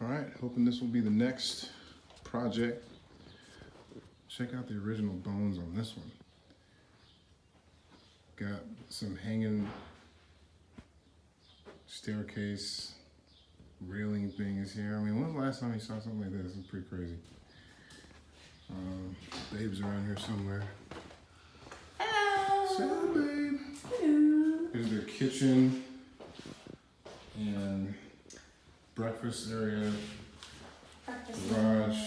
All right, hoping this will be the next project. Check out the original bones on this one. Got some hanging staircase railing things here. I mean, when was the last time you saw something like this? It's pretty crazy. Babe's around here somewhere. Hello. Say hi, babe. Hello. Here's their kitchen and breakfast area, garage.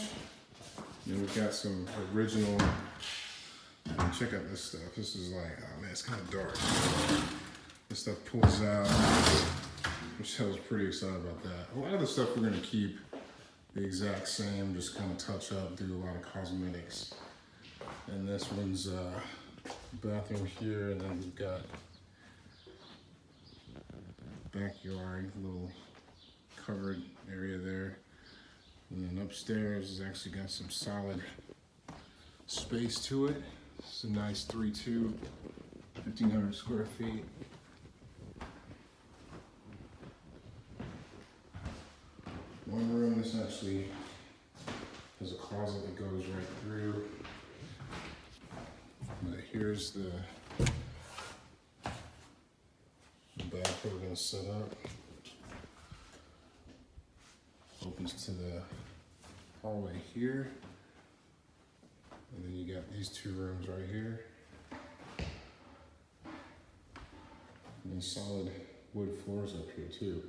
Then we've got some original. Check out this stuff. This is like, oh man, it's kind of dark. This stuff pulls out, which I was pretty excited about that. A lot of the stuff we're gonna keep the exact same, just kind of touch up, do a lot of cosmetics. And this one's bathroom here, and then we've got backyard, little covered area there. And then upstairs has actually got some solid space to it. It's a nice 3-2, 1,500 square feet. One room, this actually has a closet that goes right through. But here's the bath that we're gonna set up. Opens to the hallway here. And then you got these two rooms right here. And then solid wood floors up here too.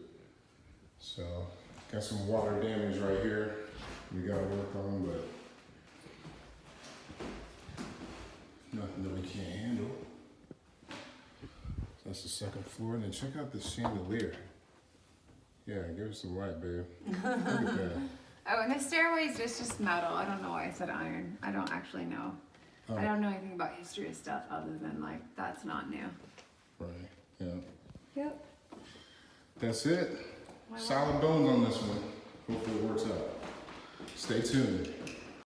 So, got some water damage right here we gotta work on, but nothing that we can't handle. So that's the second floor. And then check out this chandelier. Yeah, give us some light, babe. Look at that. Oh, and the stairways is just metal. I don't know why I said iron. I don't actually know. Oh. I don't know anything about history of stuff other than like that's not new. Right, yeah. Yep. That's it. Solid bones on this one. Hopefully it works out. Stay tuned.